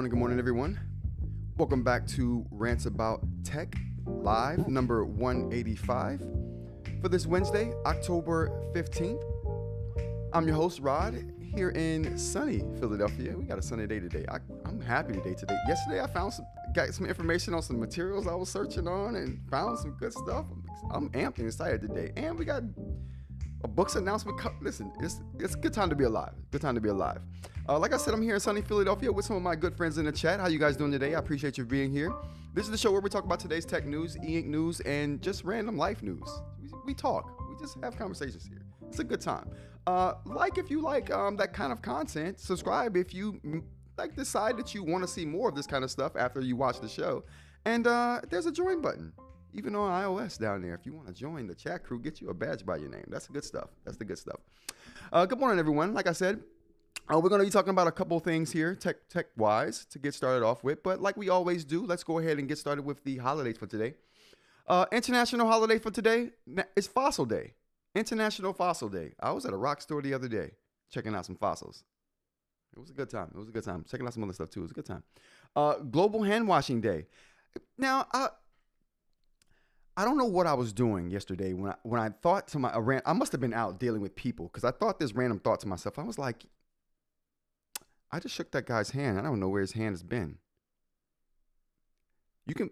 Good morning, everyone. Welcome back to Rants About Tech Live, number 185 for this Wednesday, October 15th. I'm your host, Rod, here in sunny Philadelphia. We got a sunny day today. I'm happy today. Yesterday, I got some information on some materials I was searching on and found some good stuff. I'm amped and excited today. And we got a books announcement. Listen, it's a good time to be alive. Good time to be alive. Like I said, I'm here in sunny Philadelphia with some of my good friends in the chat. How you guys doing today? I appreciate you being here. This is the show where we talk about today's tech news, eInk news, and just random life news. We talk. We just have conversations here. It's a good time. If you like that kind of content. Subscribe if you decide that you want to see more of this kind of stuff after you watch the show. And there's a join button. Even on iOS down there, if you want to join the chat crew, get you a badge by your name. That's the good stuff. That's the good stuff. Good morning, everyone. Like I said, we're going to be talking about a couple of things here, tech-wise, to get started off with. But like we always do, let's go ahead and get started with the holidays for today. International holiday for today is Fossil Day. International Fossil Day. I was at a rock store the other day checking out some fossils. It was a good time. Checking out some other stuff, too. It was a good time. Global Hand Washing Day. Now, I don't know what I was doing yesterday when I thought to I must have been out dealing with people because I thought this random thought to myself. I was like, I just shook that guy's hand. I don't know where his hand has been. You can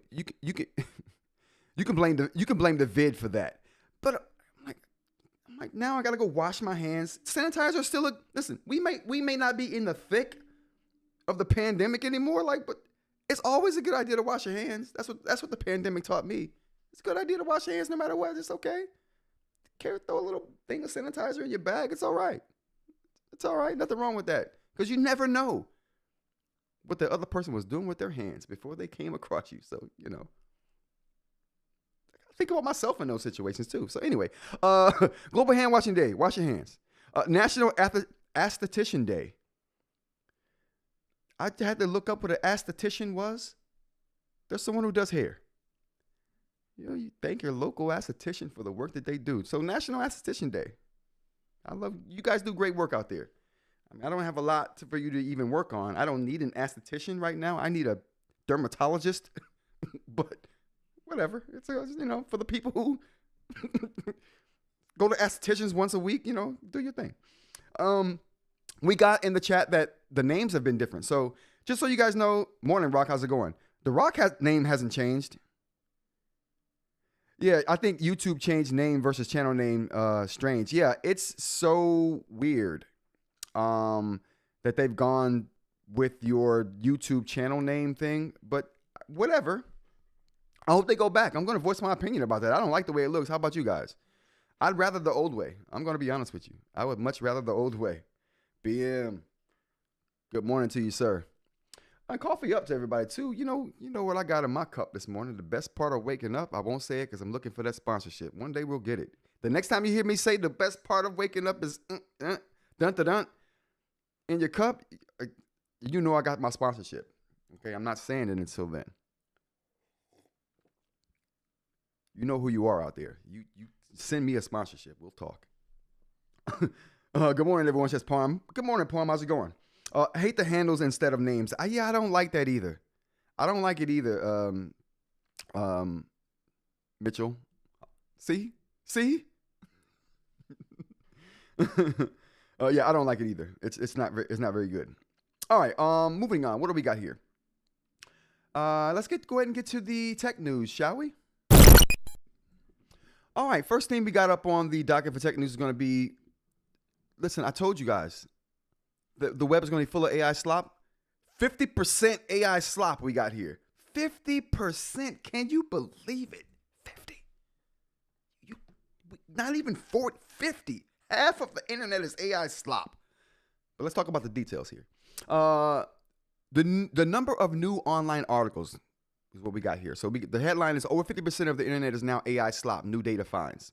blame the vid for that. But I'm like now I gotta go wash my hands. Sanitizer is still listen. We may not be in the thick of the pandemic anymore. But it's always a good idea to wash your hands. That's what the pandemic taught me. It's a good idea to wash your hands no matter what. It's okay. throw a little thing of sanitizer in your bag. It's all right. It's all right. Nothing wrong with that. Because you never know what the other person was doing with their hands before they came across you. So, you know, I think about myself in those situations too. So anyway, Global Hand Washing Day. Wash your hands. National Aesthetician Day. I had to look up what an aesthetician was. There's someone who does hair. You know, you thank your local aesthetician for the work that they do. So National Aesthetician Day. I love you guys do great work out there. I mean, I don't have a lot for you to even work on. I don't need an aesthetician right now. I need a dermatologist, but whatever. It's, you know, for the people who go to estheticians once a week, you know, do your thing. We got in the chat that the names have been different. So just so you guys know, morning Rock, how's it going? The Rock name hasn't changed. Yeah, I think YouTube changed name versus channel name strange. Yeah, it's so weird that they've gone with your YouTube channel name thing, but whatever. I hope they go back. I'm going to voice my opinion about that. I don't like the way it looks. How about you guys? I'd rather the old way. I'm going to be honest with you. I would much rather the old way. BM, good morning to you, sir. And coffee up to everybody too. You know what I got in my cup this morning. The best part of waking up, I won't say it because I'm looking for that sponsorship. One day we'll get it. The next time you hear me say the best part of waking up is dun dun dun in your cup, you know I got my sponsorship. Okay, I'm not saying it until then. You know who you are out there. You send me a sponsorship. We'll talk. Good morning, everyone. Says Palm. Good morning, Palm. How's it going? Hate the handles instead of names. Yeah, I don't like that either. I don't like it either. Mitchell. See? Yeah, I don't like it either. It's not very good. All right. Moving on. What do we got here? Let's go ahead and get to the tech news, shall we? All right. First thing we got up on the docket for tech news is going to be. Listen, I told you guys. The web is going to be full of AI slop. 50% AI slop we got here. 50%. Can you believe it? 50. Not even 40. 50. Half of the internet is AI slop. But let's talk about the details here. The number of new online articles is what we got here. So the headline is over 50% of the internet is now AI slop. New data finds.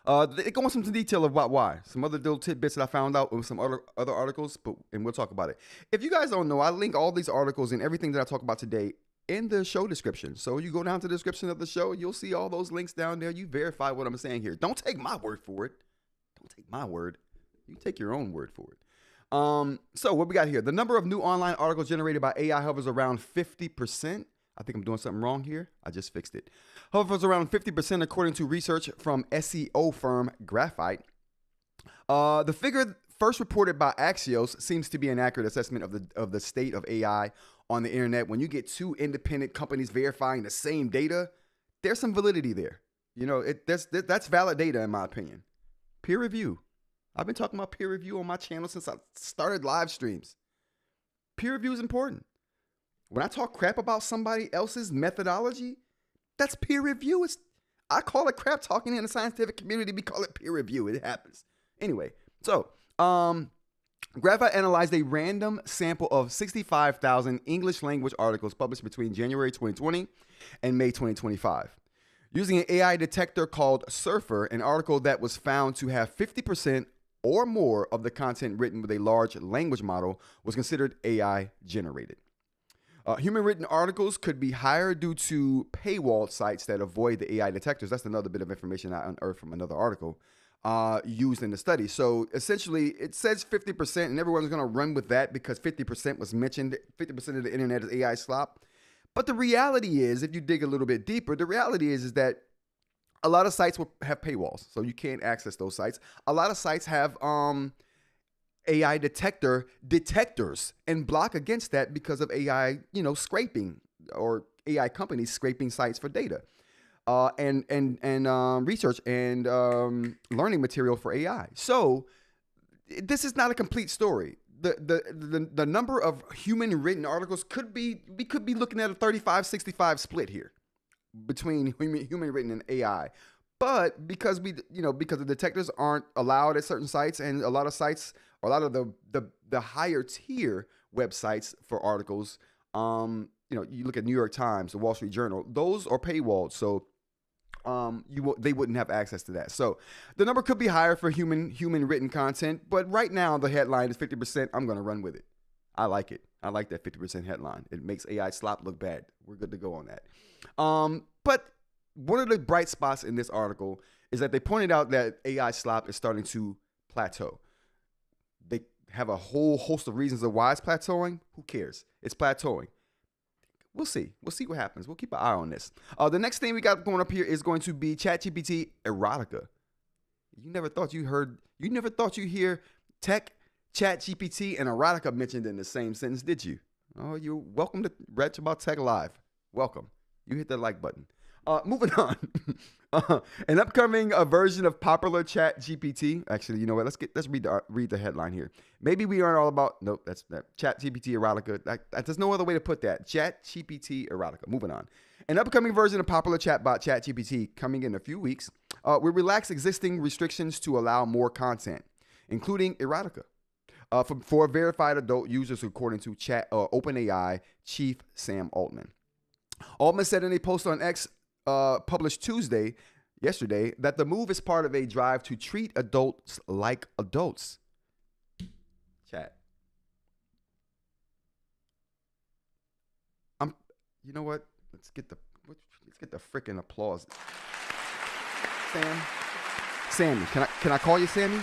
It goes into some detail about why. Some other little tidbits that I found out with some other articles, and we'll talk about it. If you guys don't know, I link all these articles and everything that I talk about today in the show description. So you go down to the description of the show, you'll see all those links down there. You verify what I'm saying here. Don't take my word for it. Don't take my word. You take your own word for it. So what we got here? The number of new online articles generated by AI hovers around 50%. I think I'm doing something wrong here. I just fixed it. Hovers around 50% according to research from SEO firm Graphite. The figure first reported by Axios seems to be an accurate assessment of the state of AI on the internet. When you get two independent companies verifying the same data, there's some validity there. You know, that's valid data in my opinion. Peer review. I've been talking about peer review on my channel since I started live streams. Peer review is important. When I talk crap about somebody else's methodology, that's peer review. I call it crap talking in the scientific community. We call it peer review. It happens. Anyway, so Graphite analyzed a random sample of 65,000 English language articles published between January 2020 and May 2025. Using an AI detector called Surfer, an article that was found to have 50% or more of the content written with a large language model was considered AI generated. Human-written articles could be higher due to paywall sites that avoid the AI detectors. That's another bit of information I unearthed from another article used in the study. So essentially, it says 50%, and everyone's going to run with that because 50% was mentioned. 50% of the internet is AI slop. But the reality is, if you dig a little bit deeper, the reality is that a lot of sites will have paywalls, so you can't access those sites. A lot of sites have AI detectors and block against that because of AI, scraping or AI companies scraping sites for data, and research and learning material for AI. So this is not a complete story. The number of human written articles we could be looking at a 35-65 split here between human written and AI. But because because the detectors aren't allowed at certain sites, and a lot of sites, or a lot of the higher tier websites for articles, you look at New York Times, the Wall Street Journal, those are paywalled, so they wouldn't have access to that. So the number could be higher for human written content, but right now the headline is 50%. I'm going to run with it. I like it. I like that 50% headline. It makes AI slop look bad. We're good to go on that. But one of the bright spots in this article is that they pointed out that AI slop is starting to plateau. They have a whole host of reasons of why it's plateauing. Who cares? It's plateauing. We'll see. We'll see what happens. We'll keep an eye on this. The next thing we got going up here is going to be ChatGPT Erotica. You never thought you hear tech, ChatGPT, and Erotica mentioned in the same sentence, did you? Oh, you're welcome to Rant About Tech Live. Welcome. You hit that like button. Moving on. An upcoming version of popular ChatGPT. Actually, you know what? Let's read the headline here. Maybe we aren't all about. Nope, that's that. ChatGPT Erotica. There's no other way to put that. ChatGPT Erotica. Moving on. An upcoming version of popular chatbot ChatGPT coming in a few weeks will relax existing restrictions to allow more content, including erotica, for verified adult users, according to OpenAI chief Sam Altman. Altman said in a post on X published yesterday, that the move is part of a drive to treat adults like adults. Chat. You know what? Let's get the freaking applause. Sammy, can I call you Sammy?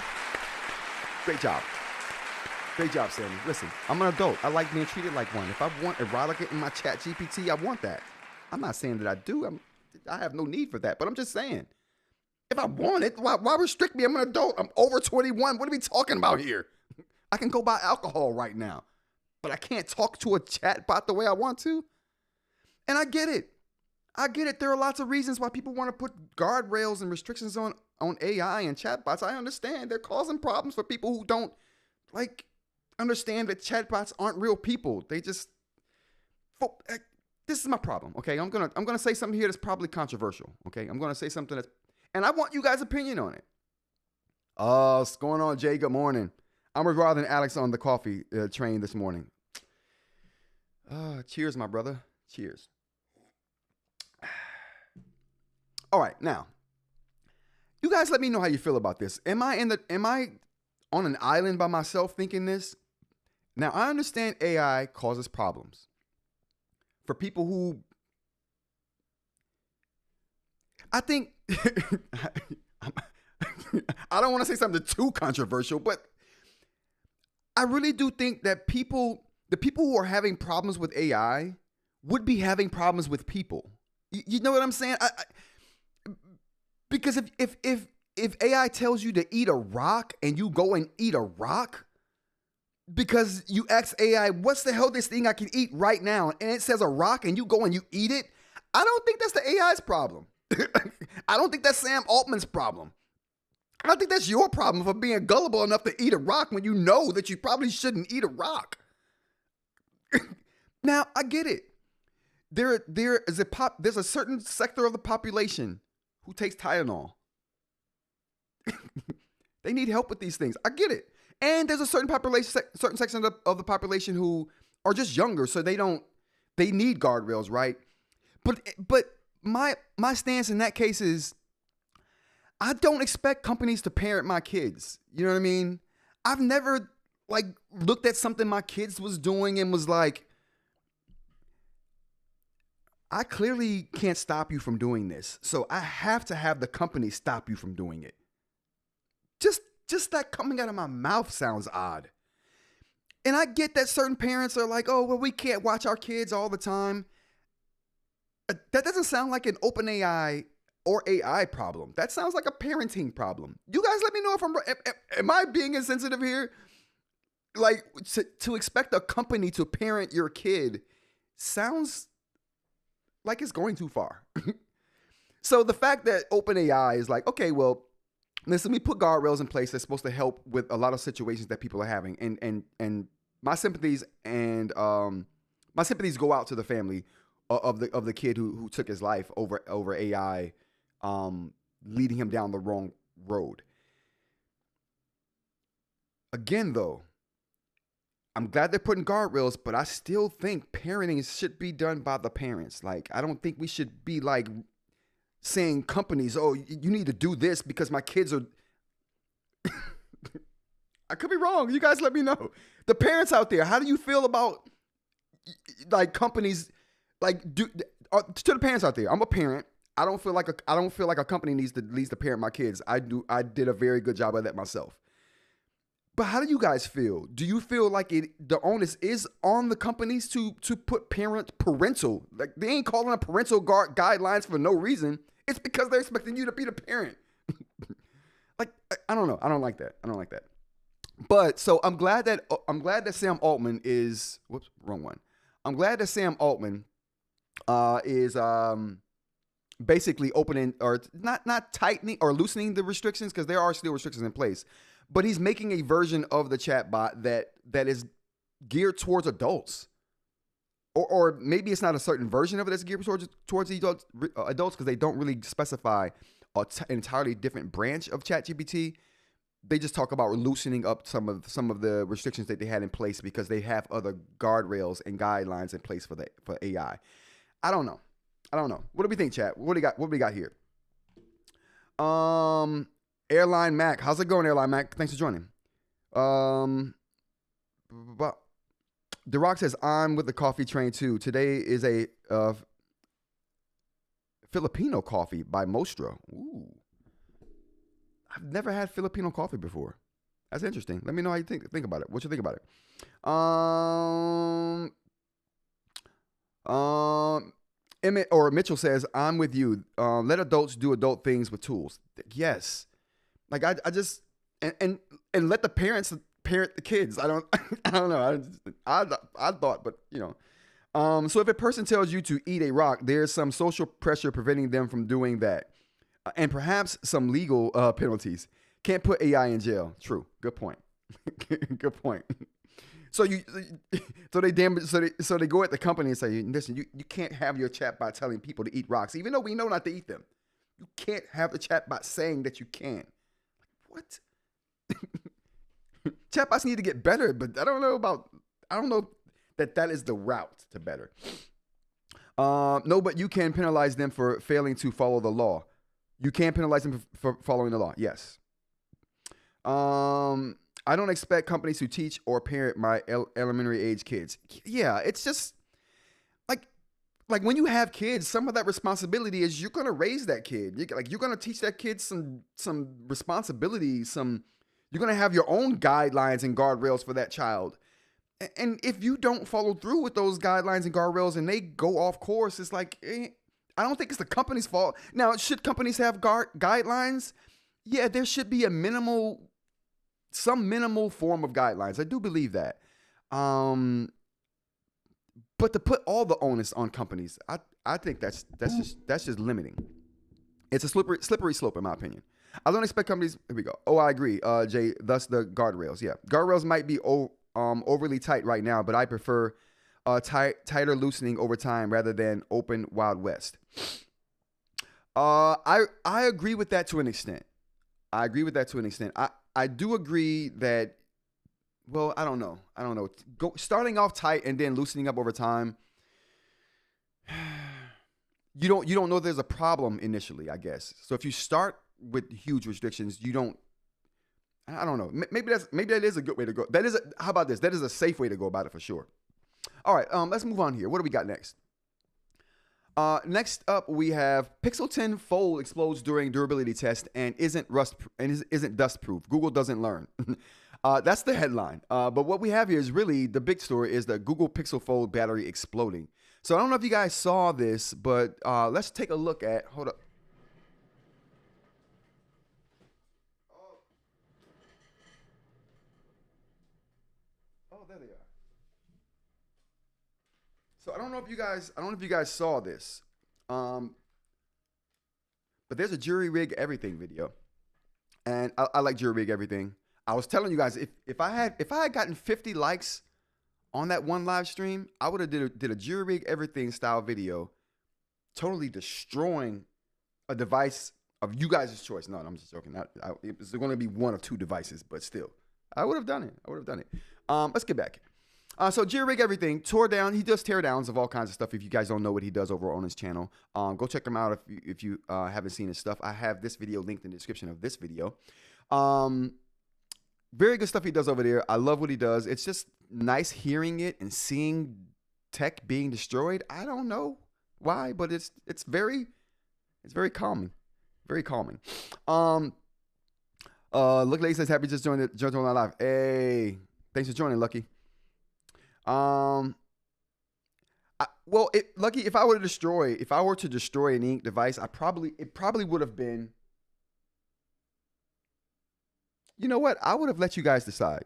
Great job. Great job, Sammy. Listen, I'm an adult. I like being treated like one. If I want erotica in my chat GPT, I want that. I'm not saying that I do. I have no need for that, but I'm just saying, if I want it, why restrict me? I'm an adult. I'm over 21. What are we talking about here? I can go buy alcohol right now, but I can't talk to a chat bot the way I want to. And I get it. There are lots of reasons why people want to put guardrails and restrictions on AI and chatbots. I understand they're causing problems for people who don't understand that chatbots aren't real people. They just. This is my problem. Okay, I'm gonna say something here that's probably controversial. Okay, I'm gonna say something and I want you guys' opinion on it. What's going on, Jay? Good morning. I'm rather than Alex on the coffee train this morning. Cheers, my brother. Cheers. All right, now, you guys let me know how you feel about this. Am I on an island by myself thinking this? Now, I understand AI causes problems for people who, I think, I don't want to say something too controversial, but I really do think that the people who are having problems with AI would be having problems with people. You know what I'm saying? Because if AI tells you to eat a rock and you go and eat a rock because you ask AI, what's the hell this thing I can eat right now? And it says a rock and you go and you eat it. I don't think that's the AI's problem. I don't think that's Sam Altman's problem. I don't think that's your problem for being gullible enough to eat a rock when you know that you probably shouldn't eat a rock. Now, I get it. There's a certain sector of the population who takes Tylenol. They need help with these things. I get it. And there's a certain section of the population who are just younger, so they need guardrails, right? But my stance in that case is, I don't expect companies to parent my kids. You know what I mean? I've never looked at something my kids was doing and was like, I clearly can't stop you from doing this, so I have to have the company stop you from doing it. Just that coming out of my mouth sounds odd. And I get that certain parents are like, oh, well, we can't watch our kids all the time. That doesn't sound like an OpenAI or AI problem. That sounds like a parenting problem. You guys let me know if am I being insensitive here? To expect a company to parent your kid sounds like it's going too far. So the fact that OpenAI is like, okay, well, listen, we put guardrails in place that's supposed to help with a lot of situations that people are having, and my sympathies go out to the family of the kid who took his life over AI, leading him down the wrong road. Again, though, I'm glad they're putting guardrails, but I still think parenting should be done by the parents. Like, I don't think we should be like saying companies, oh, you need to do this because my kids are. I could be wrong. You guys let me know. The parents out there, how do you feel about like companies to the parents out there? I'm a parent. I don't feel like a company needs to parent my kids. I did a very good job of that myself. But how do you guys feel? Do you feel like the onus is on the companies to put parental, like they ain't calling it parental guidelines for no reason. It's because they're expecting you to be the parent. Like, I don't know. I don't like that. But so I'm glad that Sam Altman is, whoops, wrong one. I'm glad that Sam Altman is basically opening or not tightening or loosening the restrictions, because there are still restrictions in place. But he's making a version of the chatbot that is geared towards adults. Or maybe it's not a certain version of it that's geared towards adults because they don't really specify an entirely different branch of ChatGPT. They just talk about loosening up some of the restrictions that they had in place because they have other guardrails and guidelines in place for AI. I don't know. What do we think, chat? What do we got here? Airline Mac. How's it going, Airline Mac? Thanks for joining. The Rock says, I'm with the coffee train too. Today is a Filipino coffee by Mostra. Ooh. I've never had Filipino coffee before. That's interesting. Let me know how you think about it. What you think about it? Emmett or Mitchell says, I'm with you. Let adults do adult things with tools. Yes. Like I just and let the parents parent the kids. I don't know. I thought, but you know. So if a person tells you to eat a rock, there's some social pressure preventing them from doing that. And perhaps some legal penalties. Can't put AI in jail. True. Good point. Good point. So they go at the company and say, listen, you can't have your chatbot telling people to eat rocks, even though we know not to eat them. You can't have the chatbot saying that you can. What? Chatbots need to get better, but I don't know that is the route to better. No, but you can penalize them for failing to follow the law. You can penalize them for following the law. Yes. I don't expect companies to teach or parent my elementary age kids. Yeah, it's just like when you have kids, some of that responsibility is you're going to raise that kid. You're going to teach that kid some responsibility. You're going to have your own guidelines and guardrails for that child. And if you don't follow through with those guidelines and guardrails and they go off course, it's like, I don't think it's the company's fault. Now, should companies have guidelines? Yeah, there should be some minimal form of guidelines. I do believe that. But to put all the onus on companies, I think that's just limiting. It's a slippery slope, in my opinion. I don't expect companies. Here we go. Oh, I agree, Jay. Thus the guardrails. Yeah, guardrails might be overly tight right now, but I prefer tighter loosening over time rather than open Wild West. I agree with that to an extent. I do agree that. Well, I don't know. Starting off tight and then loosening up over time. You don't know there's a problem initially, I guess. So if you start with huge restrictions, you don't. I don't know. Maybe that is a good way to go. How about this? That is a safe way to go about it for sure. All right. Let's move on here. What do we got next? Next up, we have Pixel 10 Fold explodes during durability test and isn't dust proof. Google doesn't learn. That's the headline. But what we have here is really the big story is the Google Pixel Fold battery exploding. So I don't know if you guys saw this, but let's take a look at. Hold up. Oh, there they are. So I don't know if you guys saw this, but there's a jury rig everything video, and I like jury rig everything. I was telling you guys if I had gotten 50 likes on that one live stream, I would have did a jury rig everything style video, totally destroying a device of you guys' choice. No, I'm just joking. It's going to be one of two devices, but still, I would have done it. Let's get back. So Jerry Everything tore down. He does teardowns of all kinds of stuff. If you guys don't know what he does over on his channel, go check him out if you haven't seen his stuff. I have this video linked in the description of this video. Very good stuff he does over there. I love what he does. It's just nice hearing it and seeing tech being destroyed. I don't know why, but it's very calming. Very calming. Look, Lady says, happy just joined on our live. Hey, thanks for joining, Lucky. Lucky, if I were to destroy an eInk device, it probably would have been, you know what? I would have let you guys decide.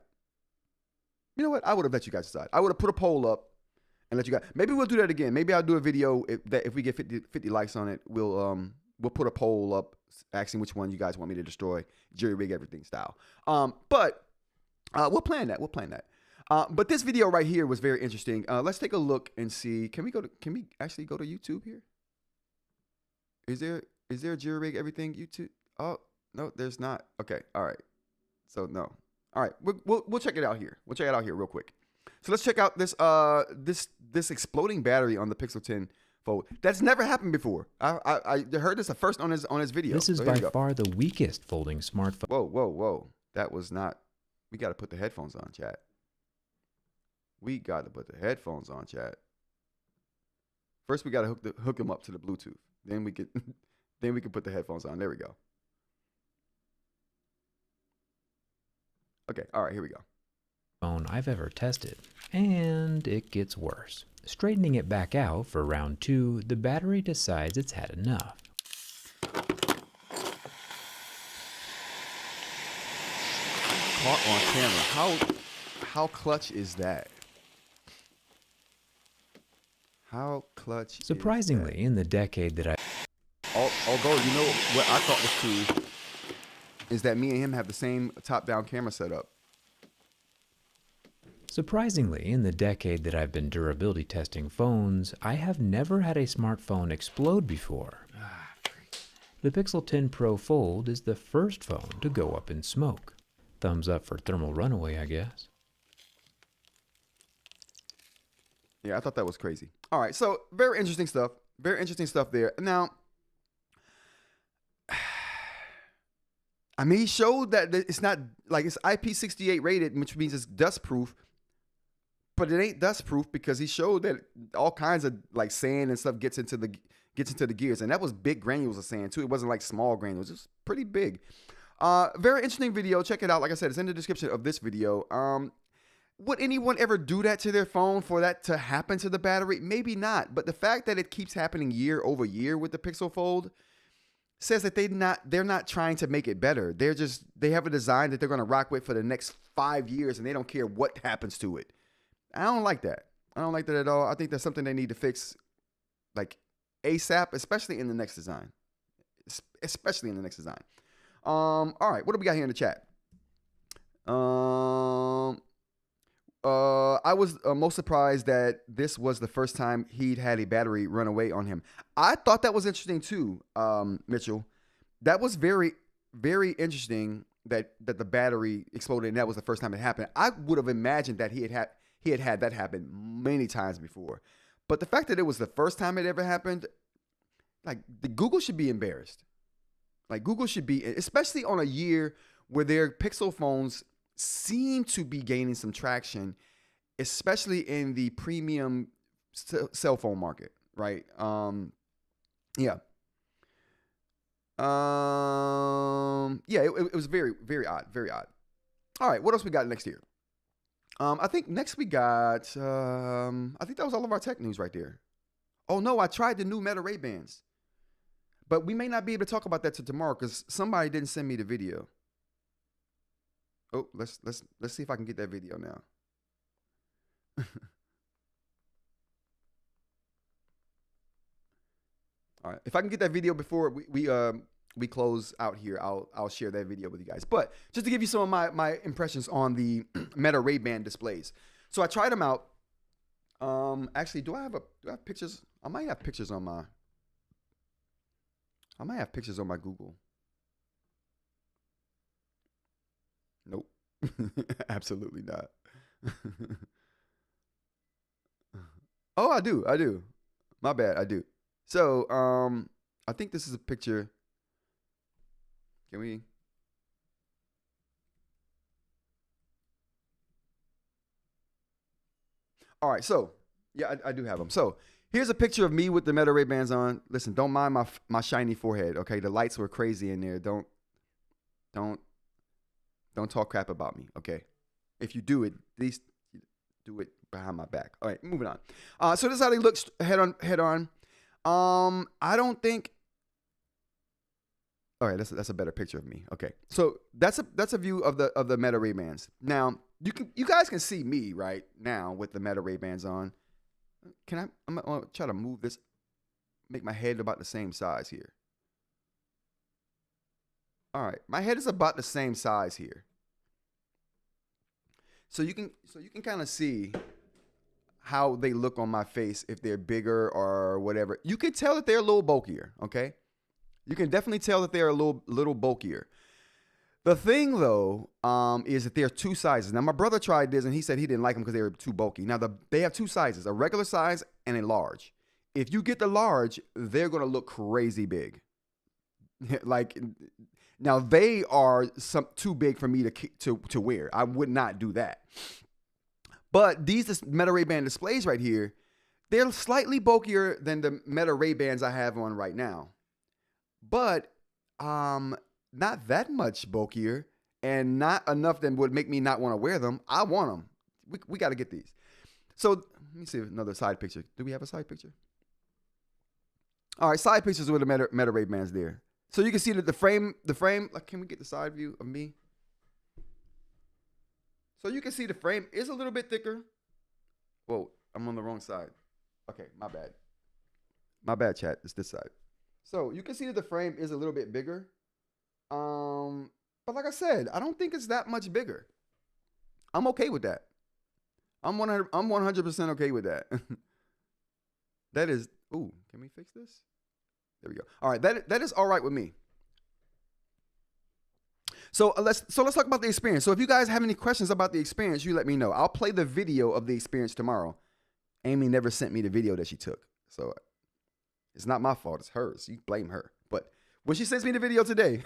I would have put a poll up and let you guys, maybe we'll do that again. Maybe I'll do a video if we get 50 likes on it, we'll put a poll up asking which one you guys want me to destroy, jury rig everything style. But we'll plan that. But this video right here was very interesting. Let's take a look and see. Can we actually go to YouTube here? Is there a jury rig everything YouTube? Oh, no, there's not. Okay. All right. So no. All right. We'll check it out here. We'll check it out here real quick. So let's check out this exploding battery on the Pixel 10 Fold. That's never happened before. I heard this first on his video. This is by far the weakest folding smartphone. Whoa. That was not. We got to put the headphones on, chat. We got to put the headphones on, chat. First, we got to hook them up to the Bluetooth. Then we can put the headphones on. There we go. Okay. All right. Here we go. Phone I've ever tested, and it gets worse. Straightening it back out for round 2, the battery decides it's had enough. Caught on camera. How clutch is that? How clutch? Surprisingly, in the decade that although you know what I thought was cool is that me and him have the same top-down camera setup. Surprisingly, in the decade that I've been durability testing phones, I have never had a smartphone explode before. The Pixel 10 Pro Fold is the first phone to go up in smoke. Thumbs up for thermal runaway, I guess. Yeah, I thought that was crazy. All right, so very interesting stuff. Very interesting stuff there. Now, I mean, he showed that it's not like it's IP68 rated, which means it's dust proof. But it ain't dust proof because he showed that all kinds of like sand and stuff gets into the gears, and that was big granules of sand too. It wasn't like small granules; it was pretty big. Very interesting video. Check it out. Like I said, it's in the description of this video. Would anyone ever do that to their phone for that to happen to the battery? Maybe not. But the fact that it keeps happening year over year with the Pixel Fold says that they're not trying to make it better. They have a design that they're going to rock with for the next 5 years, and they don't care what happens to it. I don't like that. I don't like that at all. I think that's something they need to fix like ASAP, especially in the next design. All right, what do we got here in the chat? I was most surprised that this was the first time he'd had a battery run away on him. I thought that was interesting too, Mitchell. That was very, very interesting that the battery exploded and that was the first time it happened. I would have imagined that he had had that happen many times before. But the fact that it was the first time it ever happened, like Google should be embarrassed. Like Google should be, especially on a year where their Pixel phones seem to be gaining some traction, especially in the premium cell phone market, right? Yeah. It was very, very odd, very odd. All right, what else we got next here? I think next we got, I think that was all of our tech news right there. Oh no, I tried the new Meta RayBans, but we may not be able to talk about that till tomorrow because somebody didn't send me the video. Oh, let's see if I can get that video now. All right, if I can get that video before we close out here, I'll share that video with you guys. But just to give you some of my impressions on the Meta RayBan displays. So I tried them out. Actually, do I have pictures? I might have pictures on my Google. Absolutely not. Oh, I do. My bad, I do. So, I think this is a picture. Can we? All right, so yeah, I do have them. So here's a picture of me with the Meta Ray-Bans on. Listen, don't mind my shiny forehead, okay? The lights were crazy in there. Don't talk crap about me, okay? If you do it, at least do it behind my back. All right, moving on. So this is how they look head on. I don't think. All right, that's a better picture of me. Okay, so that's a view of the Meta Ray-Bans. Now you guys can see me right now with the Meta Ray-Bans on. I'm gonna try to move this, make my head about the same size here. All right, my head is about the same size here. So you can kind of see how they look on my face if they're bigger or whatever. You can tell that they're a little bulkier, okay? You can definitely tell that they're a little bulkier. The thing, though, is that there are two sizes. Now, my brother tried this, and he said he didn't like them because they were too bulky. Now, they have two sizes, a regular size and a large. If you get the large, they're going to look crazy big. Like, now, they are too big for me to wear. I would not do that. But these Meta Ray-Ban displays right here, they're slightly bulkier than the Meta Ray-Bans I have on right now. But not that much bulkier and not enough that would make me not want to wear them. I want them. We got to get these. So let me see another side picture. Do we have a side picture? All right, side pictures with the Meta Ray-Bans there. So you can see that the frame, like, can we get the side view of me? So you can see the frame is a little bit thicker. Whoa, I'm on the wrong side. Okay, my bad. My bad, chat. It's this side. So you can see that the frame is a little bit bigger. But like I said, I don't think it's that much bigger. I'm okay with that. I'm 100% okay with that. That is, ooh, can we fix this? There we go. All right, that is all right with me. So let's talk about the experience. So if you guys have any questions about the experience, you let me know. I'll play the video of the experience tomorrow. Amy never sent me the video that she took, so it's not my fault. It's hers. You blame her. But when she sends me the video today,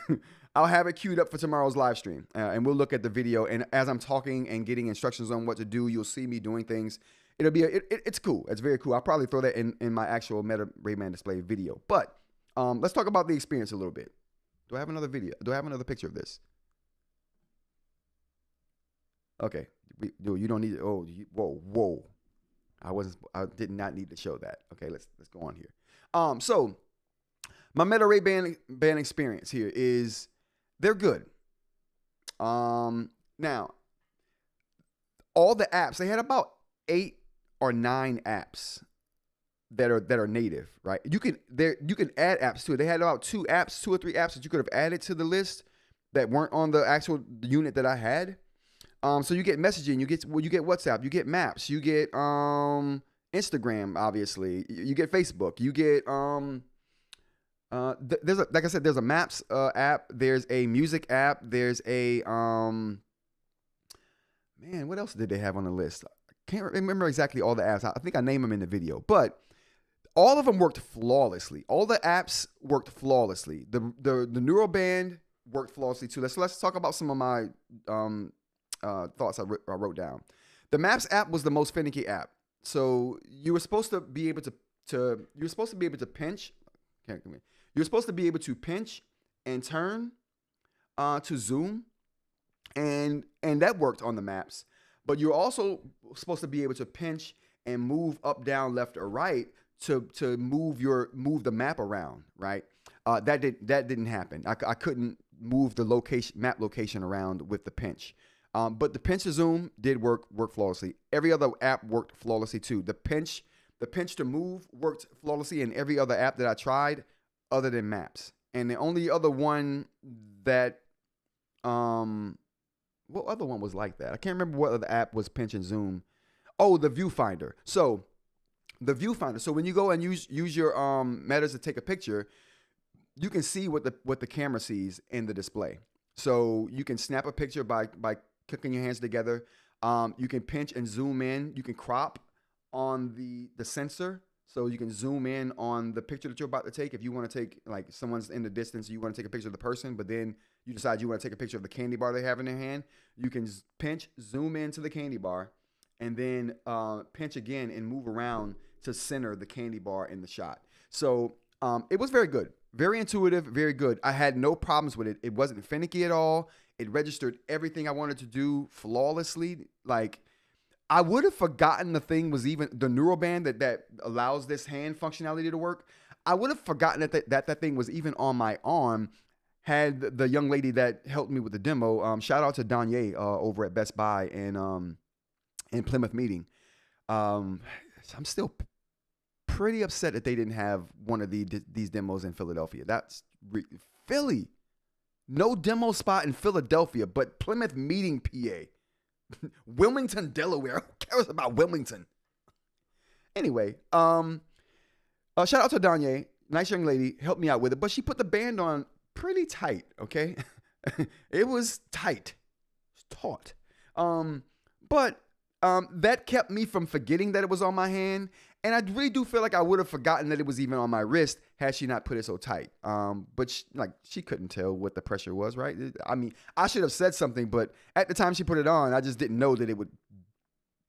I'll have it queued up for tomorrow's live stream, and we'll look at the video. And as I'm talking and getting instructions on what to do, you'll see me doing things. It'll be it's cool. It's very cool. I'll probably throw that in my actual Meta Ray-Ban display video. But let's talk about the experience a little bit. Do I have another video? Do I have another picture of this? Okay, you don't need. Oh, whoa! I did not need to show that. Okay, let's go on here. So my Meta Ray-Ban experience here is they're good. Now all the apps, they had about 8 or 9 apps that are native, right? You can add apps to it. They had about 2 or 3 apps that you could have added to the list that weren't on the actual unit that I had. So you get messaging, you get WhatsApp, you get Maps, you get Instagram, obviously, you get Facebook, you get there's a Maps app, there's a music app, there's a man, what else did they have on the list? I can't remember exactly all the apps. I think I named them in the video, but all of them worked flawlessly. All the apps worked flawlessly. The neural band worked flawlessly too. Let's talk about some of my thoughts I wrote down. The Maps app was the most finicky app. So you were supposed to be able to pinch. You were supposed to be able to pinch and turn to zoom, and that worked on the Maps. But you're also supposed to be able to pinch and move up, down, left, or right to move the map around. Right? That didn't happen. I couldn't move the map location around with the pinch. But the pinch to zoom did work flawlessly. Every other app worked flawlessly too. The pinch to move worked flawlessly in every other app that I tried other than Maps. And the only other one that, what other one was like that? I can't remember what other app was pinch and zoom. Oh, the viewfinder. So the viewfinder. So when you go and use your Metas to take a picture, you can see what the camera sees in the display. So you can snap a picture by clicking your hands together. You can pinch and zoom in. You can crop on the sensor. So you can zoom in on the picture that you're about to take. If you want to take, like, someone's in the distance, you want to take a picture of the person, but then you decide you want to take a picture of the candy bar they have in their hand, you can pinch, zoom into the candy bar, and then pinch again and move around to center the candy bar in the shot. So it was very good. Very intuitive, very good. I had no problems with it. It wasn't finicky at all. It registered everything I wanted to do flawlessly. Like, I would have forgotten the thing was even the neural band that allows this hand functionality to work. I would have forgotten that thing was even on my arm had the young lady that helped me with the demo. Shout out to Danye over at Best Buy and in Plymouth Meeting. I'm still pretty upset that they didn't have one of these demos in Philadelphia. That's Philly. No demo spot in Philadelphia, but Plymouth Meeting, PA. Wilmington, Delaware. Who cares about Wilmington? Anyway, shout out to Danye. Nice young lady. Helped me out with it. But she put the band on pretty tight, okay? It was tight. It was taut. But that kept me from forgetting that it was on my hand. And I really do feel like I would have forgotten that it was even on my wrist had she not put it so tight. But she couldn't tell what the pressure was, right? I mean, I should have said something, but at the time she put it on, I just didn't know that it would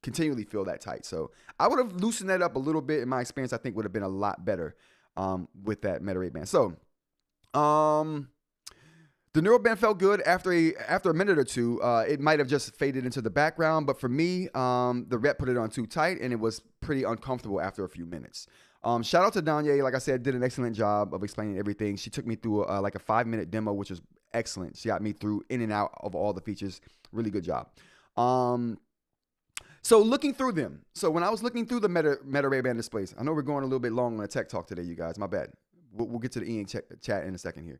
continually feel that tight. So I would have loosened that up a little bit. In my experience, I think would have been a lot better with that Meta RayBan. So the neural band felt good after a minute or two. It might have just faded into the background, but for me, the rep put it on too tight, and it was pretty uncomfortable after a few minutes. Shout out to Danye. Like I said, did an excellent job of explaining everything. She took me through like a 5-minute demo, which was excellent. She got me through in and out of all the features. Really good job. So looking through them. So when I was looking through the Meta RayBan displays, I know we're going a little bit long on the tech talk today, you guys. My bad. We'll get to the eInk chat in a second here.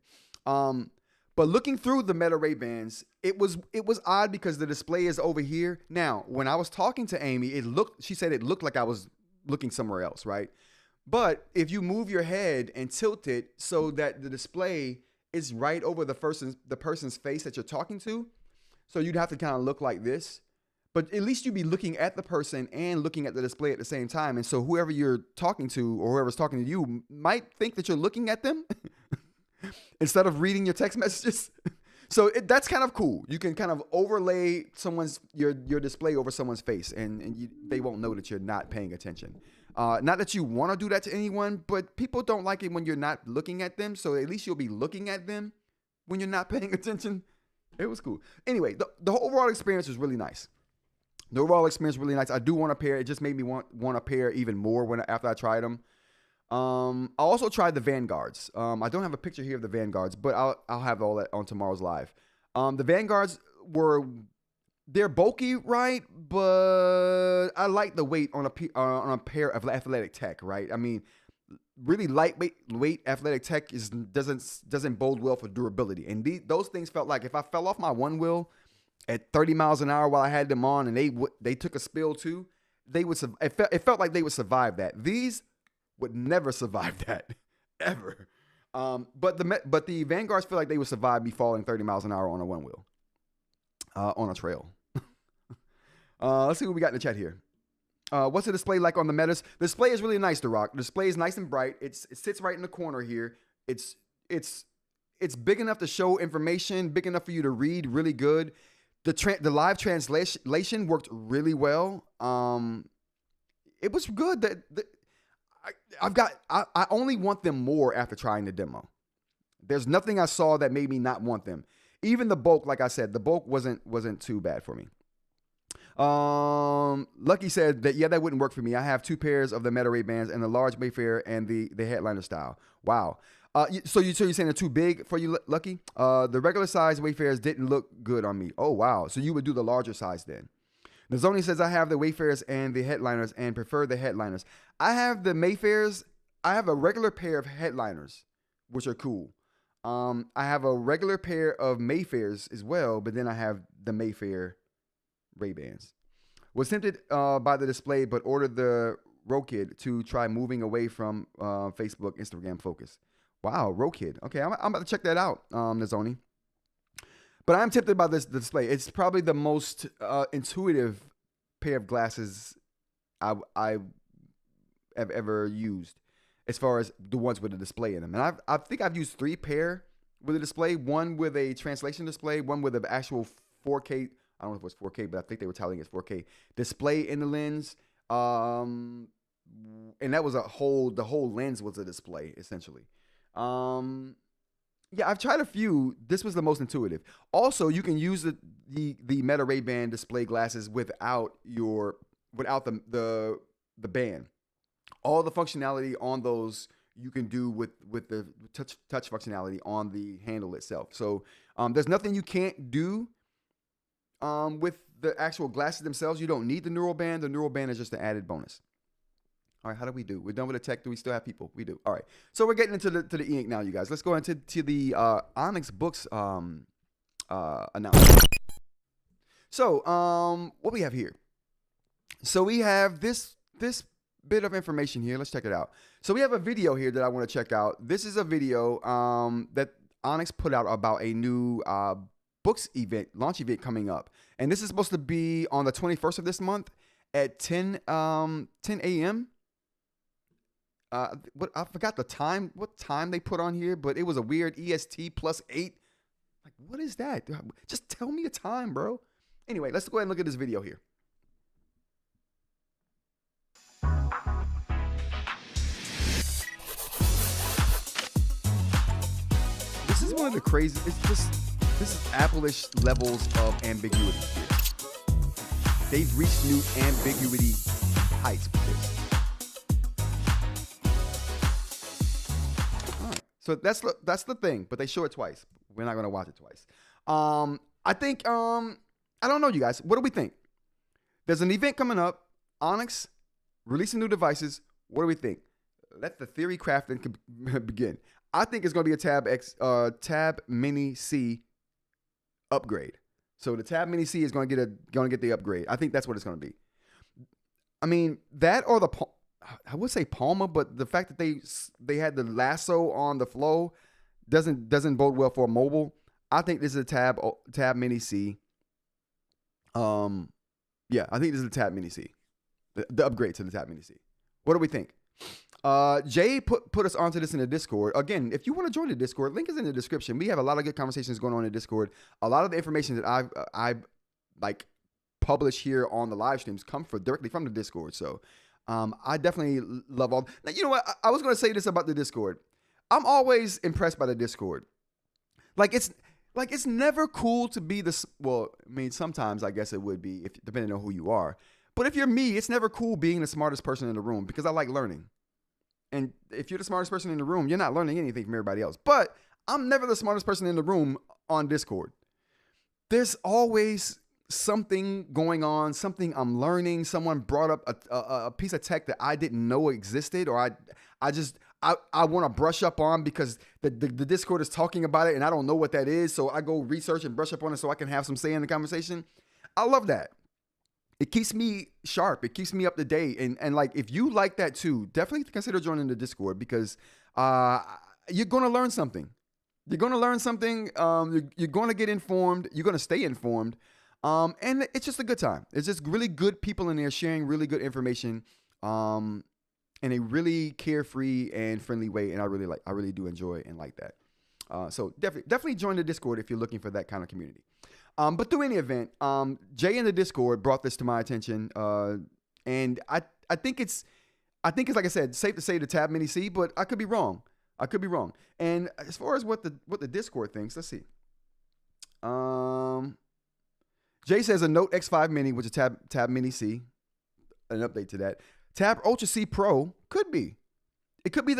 But looking through the Meta RayBans, it was odd because the display is over here. Now, when I was talking to Amy, she said it looked like I was looking somewhere else, right? But if you move your head and tilt it so that the display is right over the person's face that you're talking to, so you'd have to kind of look like this. But at least you'd be looking at the person and looking at the display at the same time. And so whoever you're talking to or whoever's talking to you might think that you're looking at them instead of reading your text messages. So that's kind of cool. You can kind of overlay your display over someone's face, and they won't know that you're not paying attention. Not that you want to do that to anyone, but people don't like it when you're not looking at them. So at least you'll be looking at them when you're not paying attention. It was cool. Anyway, the overall experience was really nice. The overall experience was really nice. I do want a pair. It just made me want a pair even more after I tried them. I also tried the Vanguards. I don't have a picture here of the Vanguards, but I'll have all that on tomorrow's live. The Vanguards they're bulky, right? But I like the weight on a pair of athletic tech, right? I mean, really lightweight athletic tech doesn't bode well for durability. And those things felt like if I fell off my one wheel at 30 miles an hour while I had them on, and they took a spill too, it felt like they would survive that. These would never survive that, ever. But the Vanguards feel like they would survive me falling 30 miles an hour on a one wheel, on a trail. Let's see what we got in the chat here. What's the display like on the Metas? The display is really nice, The Rock. The display is nice and bright. It sits right in the corner here. It's big enough to show information, big enough for you to read really good. The live translation worked really well. It was good. I only want them more after trying the demo. There's nothing I saw that made me not want them. Even the bulk, like I said, the bulk wasn't too bad for me. Lucky said that wouldn't work for me. I have 2 pairs of the Meta RayBans and the large Wayfarer and the headliner style. Wow. So you're saying they're too big for you, Lucky? The regular size Wayfarers didn't look good on me. Oh wow. So you would do the larger size then. Nazoni says I have the Wayfarers and the headliners and prefer the headliners. I have the Mayfairs. I have a regular pair of headliners, which are cool. I have a regular pair of Mayfairs as well, but then I have the Mayfair RayBans. Was tempted by the display, but ordered the Rokid to try moving away from Facebook, Instagram focus. Wow, Rokid. Okay, I'm about to check that out, Nazoni. But I'm tempted by this display. It's probably the most intuitive pair of glasses I have ever used, as far as the ones with a display in them. And I think I've used 3 pair with a display, one with a translation display, one with an actual 4K. I don't know if it was 4K, but I think they were telling it's 4K display in the lens. And that was the whole lens was a display essentially. Yeah, I've tried a few. This was the most intuitive. Also, you can use the Meta RayBan display glasses without the band. All the functionality on those you can do with the touch functionality on the handle itself. So there's nothing you can't do with the actual glasses themselves. You don't need the neural band. The neural band is just an added bonus. All right, how do we do? We're done with the tech. Do we still have people? We do. All right. So we're getting into the eInk now, you guys. Let's go into the Onyx Boox announcement. So what we have here. So we have this bit of information here. Let's check it out. So we have a video here that I want to check out. This is a video that Onyx put out about a new Boox event, launch event coming up. And this is supposed to be on the 21st of this month at 10 a.m. I forgot the time, what time they put on here, but it was a weird EST +8. Like, what is that? Just tell me a time, bro. Anyway, let's go ahead and look at this video here. This is one of the crazy, this is Apple-ish levels of ambiguity here. They've reached new ambiguity heights with this. So that's the thing, but they show it twice. We're not gonna watch it twice. I think I don't know, you guys. What do we think? There's an event coming up. Onyx releasing new devices. What do we think? Let the theory crafting begin. I think it's gonna be a Tab Mini C upgrade. So the Tab Mini C is gonna get the upgrade. I think that's what it's gonna be. I mean, that or I would say Palma, but the fact that they had the lasso on the Flow doesn't bode well for mobile. I think this is a Tab Mini C. Yeah, I think this is a Tab Mini C, the upgrade to the Tab Mini C. What do we think? Jay put us onto this in the Discord. Again, if you want to join the Discord, link is in the description. We have a lot of good conversations going on in the Discord. A lot of the information that I like publish here on the live streams come directly from the Discord. So. I definitely love all. Now, you know what? I was going to say this about the Discord. I'm always impressed by the Discord. It's never cool to be this. Well, I mean, sometimes I guess it would be, depending on who you are. But if you're me, it's never cool being the smartest person in the room because I like learning. And if you're the smartest person in the room, you're not learning anything from everybody else. But I'm never the smartest person in the room on Discord. There's always something going on, something I'm learning. Someone brought up a piece of tech that I didn't know existed, or I want to brush up on because the Discord is talking about it and I don't know what that is. So I go research and brush up on it so I can have some say in the conversation. I love that. It keeps me sharp. It keeps me up to date. And like, if you like that too, definitely consider joining the Discord because you're going to learn something. You're going to learn something. You're going to get informed. You're going to stay informed. And it's just a good time. It's just really good people in there sharing really good information in a really carefree and friendly way. And I really do enjoy and like that. So definitely join the Discord if you're looking for that kind of community. But through any event, Jay in the Discord brought this to my attention. And I think it's like I said, safe to say the Tab Mini C, but I could be wrong. And as far as what the Discord thinks, let's see. Jay says a Note X5 Mini, which is Tab Mini C, an update to that. Tab Ultra C Pro could be. It could be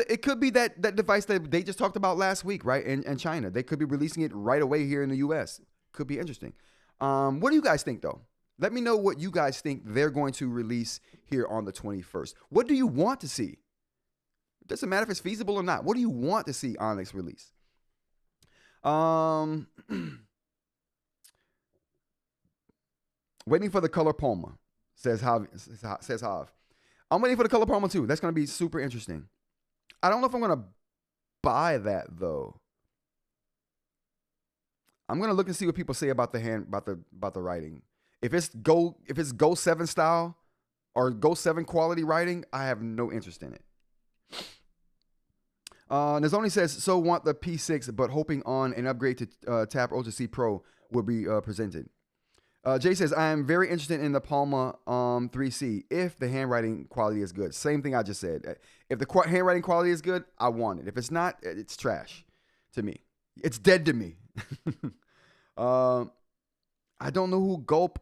that device that they just talked about last week, right? In China, they could be releasing it right away here in the U.S. Could be interesting. What do you guys think though? Let me know what you guys think they're going to release here on the 21st. What do you want to see? It doesn't matter if it's feasible or not. What do you want to see Onyx release? Waiting for the color Palma, says Hav. I'm waiting for the color Palma too. That's going to be super interesting. I don't know if I'm going to buy that though. I'm gonna look and see what people say about the writing. If it's Go 7 style or Go 7 quality writing, I have no interest in it. Nazoni says, so want the P6, but hoping on an upgrade to Tab Ultra C Pro will be presented. Jay says, I am very interested in the Palma 3C if the handwriting quality is good. Same thing I just said. If the handwriting quality is good, I want it. If it's not, it's trash to me. It's dead to me. I don't know who Gulpo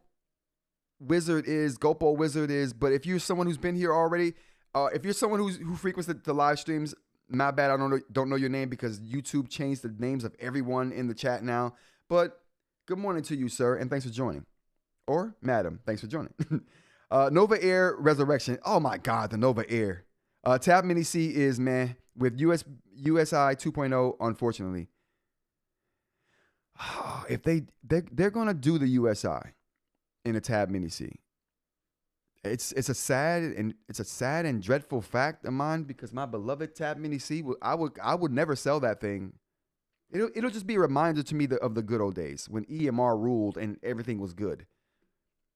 Wizard is, but if you're someone who's been here already, if you're someone who frequents the live streams, my bad, I don't know your name because YouTube changed the names of everyone in the chat now. But good morning to you, sir, and thanks for joining. Or madam, thanks for joining. Nova Air Resurrection. Oh my God, the Nova Air. Tab Mini C is meh with USI 2.0, unfortunately. If they're gonna do the USI in a Tab Mini C, it's a sad and dreadful fact of mine because my beloved Tab Mini C, I would never sell that thing. It'll just be a reminder to me of the good old days when EMR ruled and everything was good.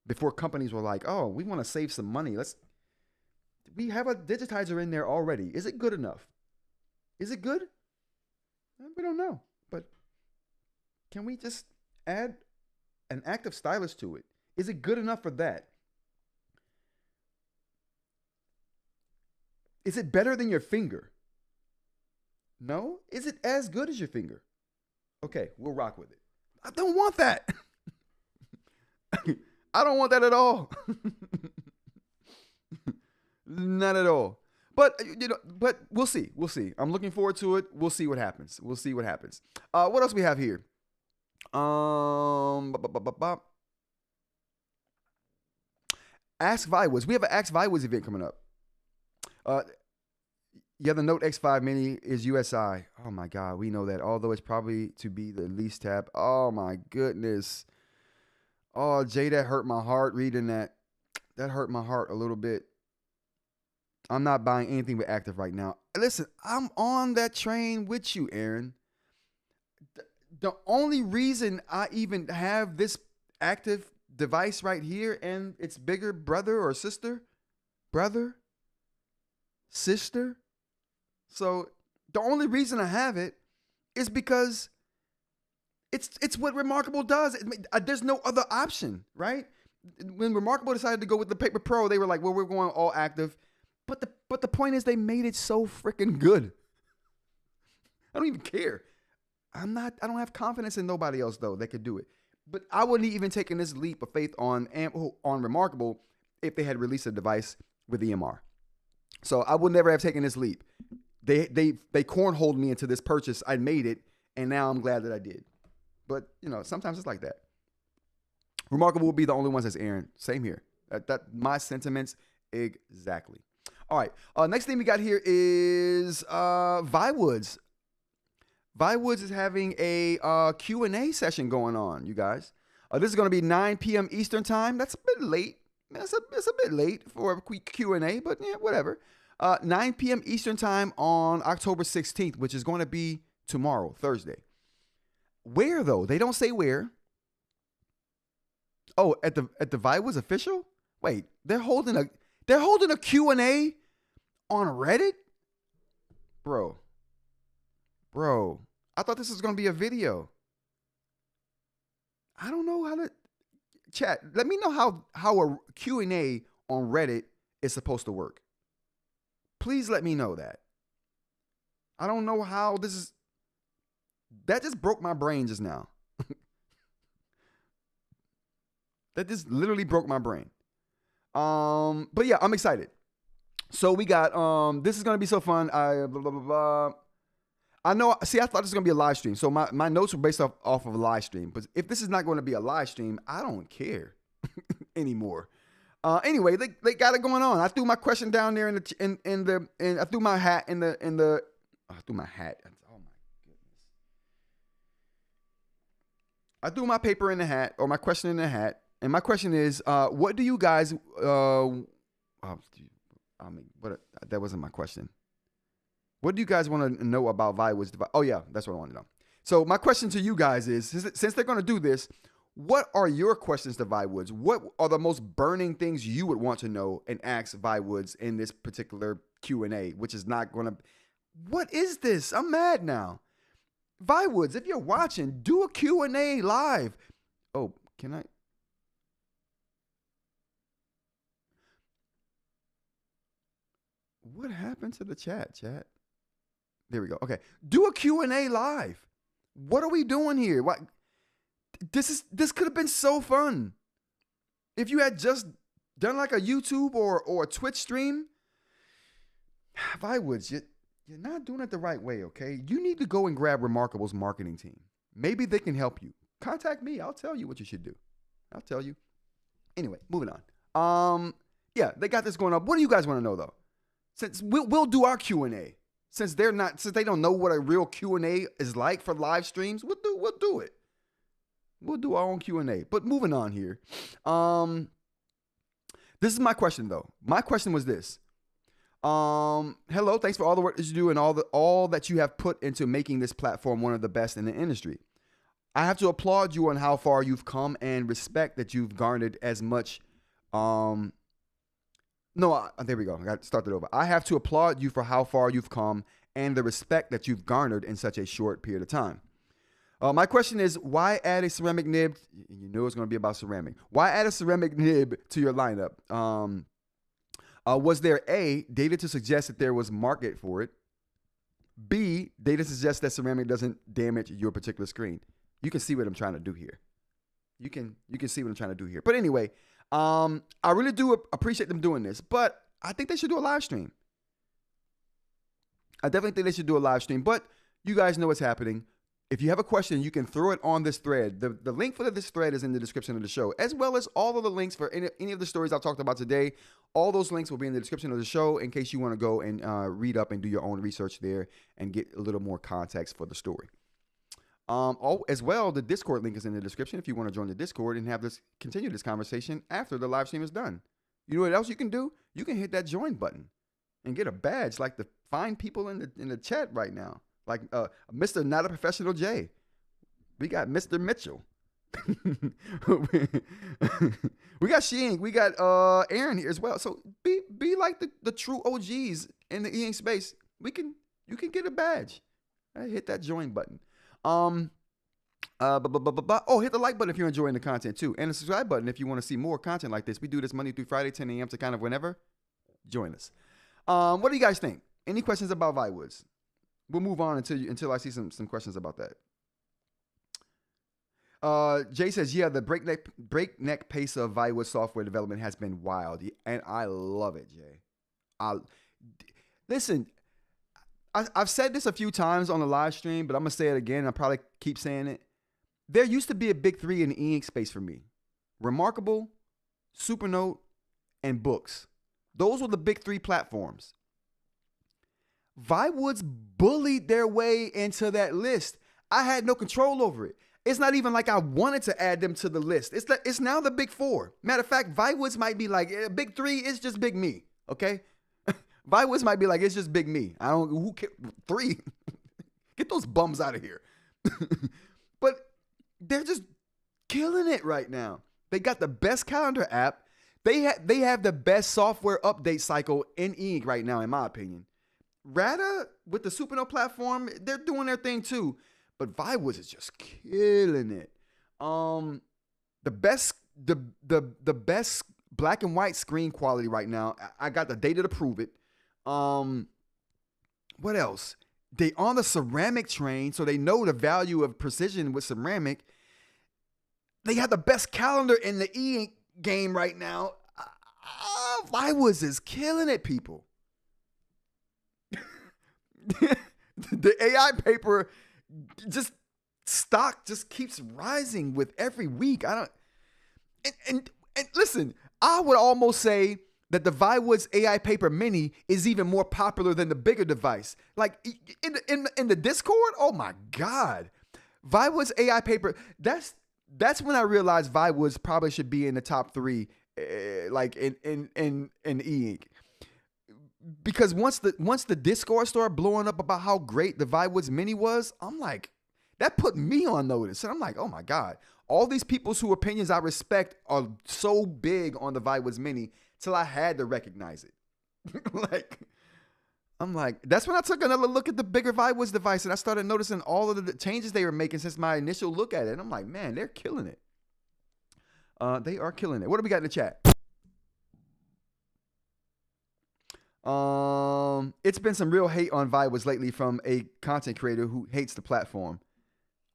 Before companies were like, oh, we want to save some money. We have a digitizer in there already. Is it good enough? Is it good? We don't know. But can we just add an active stylus to it? Is it good enough for that? Is it better than your finger? No? Is it as good as your finger? Okay, we'll rock with it. I don't want that. I don't want that at all. Not at all. But but we'll see. We'll see. I'm looking forward to it. We'll see what happens. What else we have here? Ask Viwoods. We have an Ask Viwoods event coming up. Yeah, the Note X5 Mini is USI. Oh my God, we know that. Although it's probably to be the least tab. Oh my goodness. Oh, Jay, that hurt my heart reading that. That hurt my heart a little bit. I'm not buying anything with active right now. Listen, I'm on that train with you, Aaron. The only reason I even have this active device right here and its bigger brother or sister, so the only reason I have it is because it's what Remarkable does. There's no other option, right? When Remarkable decided to go with the Paper Pro, they were like, well, we're going all active. But the point is they made it so freaking good. I don't even care. I don't have confidence in nobody else though that could do it. But I wouldn't even taken this leap of faith on Remarkable if they had released a device with EMR. So I would never have taken this leap. They cornholed me into this purchase. I made it, and now I'm glad that I did. But sometimes it's like that. Remarkable will be the only ones that's Aaron. Same here. That my sentiments exactly. All right. Next thing we got here is Viwoods. Viwoods is having a Q&A session going on, you guys. This is going to be 9 p.m. Eastern time. That's a bit late. It's a bit late for a quick Q&A, but yeah, whatever. 9 p.m. Eastern time on October 16th, which is going to be tomorrow, Thursday. Where though? They don't say where. Oh, at the Viwoods official? Wait, they're holding a Q&A on Reddit? Bro, I thought this was going to be a video. I don't know how to chat. Let me know how a Q&A on Reddit is supposed to work. Please let me know that. I don't know how this is. That just broke my brain just now. That just literally broke my brain. But yeah, I'm excited. So we got this is gonna be so fun. I know. See, I thought this was gonna be a live stream. So my notes were based off of a live stream. But if this is not going to be a live stream, I don't care anymore. Anyway, they got it going on. I threw my question down there and I threw my hat in the. I threw my hat. Oh my goodness. I threw my paper in the hat or my question in the hat. And my question is, what do you guys? That wasn't my question. What do you guys want to know about Viwoods? Oh yeah, that's what I want to know. So my question to you guys is, since they're going to do this, what are your questions to Viwoods? What are the most burning things you would want to know and ask Viwoods in this particular Q&A, which is not going to... What is this? I'm mad now. Viwoods, if you're watching, do a Q&A live. Oh, can I? What happened to the chat? There we go. Okay. Do a Q&A live. What are we doing here? What? This could have been so fun. If you had just done like a YouTube or a Twitch stream. Viwoods, you're not doing it the right way, okay? You need to go and grab Remarkable's marketing team. Maybe they can help you. Contact me. I'll tell you what you should do. I'll tell you. Anyway, moving on. Yeah, they got this going up. What do you guys want to know though? Since we'll do our Q&A. Since they don't know what a real Q&A is like for live streams, we'll do it. We'll do our own Q&A. But moving on here. This is my question though. My question was this. Hello, thanks for all the work that you do and all that you have put into making this platform one of the best in the industry. I have to applaud you on how far you've come and respect that you've garnered as much. There we go. I got to start that over. I have to applaud you for how far you've come and the respect that you've garnered in such a short period of time. My question is, why add a ceramic nib? You know it's going to be about ceramic. Why add a ceramic nib to your lineup? Was there A, data to suggest that there was market for it? B, data suggests that ceramic doesn't damage your particular screen. You can see what I'm trying to do here. You can see what I'm trying to do here. But anyway, I really do appreciate them doing this, but I think they should do a live stream. I definitely think they should do a live stream, but you guys know what's happening. If you have a question, you can throw it on this thread. The link for this thread is in the description of the show, as well as all of the links for any of the stories I've talked about today. All those links will be in the description of the show in case you want to go and read up and do your own research there and get a little more context for the story. As well, the Discord link is in the description if you want to join the Discord and continue this conversation after the live stream is done. You know what else you can do? You can hit that join button and get a badge like the fine people in the chat right now. Like Mr. Not a Professional J. We got Mr. Mitchell. We got Sheen. We got Aaron here as well. So be like the true OGs in the eInk space. You can get a badge. Hit that join button. Hit the like button if you're enjoying the content too. And the subscribe button if you want to see more content like this. We do this Monday through Friday, 10 a.m. to kind of whenever. Join us. What do you guys think? Any questions about Viwoods? We'll move on until I see some questions about that. Jay says, yeah, the breakneck pace of Viwoods software development has been wild. And I love it, Jay. Listen, I've said this a few times on the live stream, but I'm going to say it again. I'll probably keep saying it. There used to be a big three in the eInk space for me. Remarkable, Supernote, and Books. Those were the big three platforms. Viwoods bullied their way into that list. I had no control over it. It's not even like I wanted to add them to the list. It's now the big four. Matter of fact, Viwoods might be like, big three is just big me, okay? Viwoods might be like, it's just big me. Who cares? Three? Get those bums out of here. But they're just killing it right now. They got the best calendar app. They have the best software update cycle in eInk right now, in my opinion. Ratta with the Supernote platform, they're doing their thing too, but Viwoods is just killing it. The best black and white screen quality right now. I got the data to prove it. What else? They on the ceramic train, so they know the value of precision with ceramic. They have the best calendar in the eInk game right now. Viwoods is killing it, people. The AI paper stock keeps rising with every week. And listen, I would almost say that the Viwoods AI paper mini is even more popular than the bigger device. Like in the Discord, oh my God. Viwoods AI paper, that's when I realized Viwoods probably should be in the top three, like in eInk. Because once the Discord started blowing up about how great the Viwoods Mini was, I'm like, That put me on notice. And I'm like, oh my God. All these people's whose opinions I respect are so big on the Viwoods Mini till I had to recognize it. I'm like, that's when I took another look at the bigger Viwoods device and I started noticing all of the changes they were making since my initial look at it. And I'm like, man, they're killing it. They are killing it. What do we got in the chat? It's been some real hate on Viwoods lately from a content creator who hates the platform.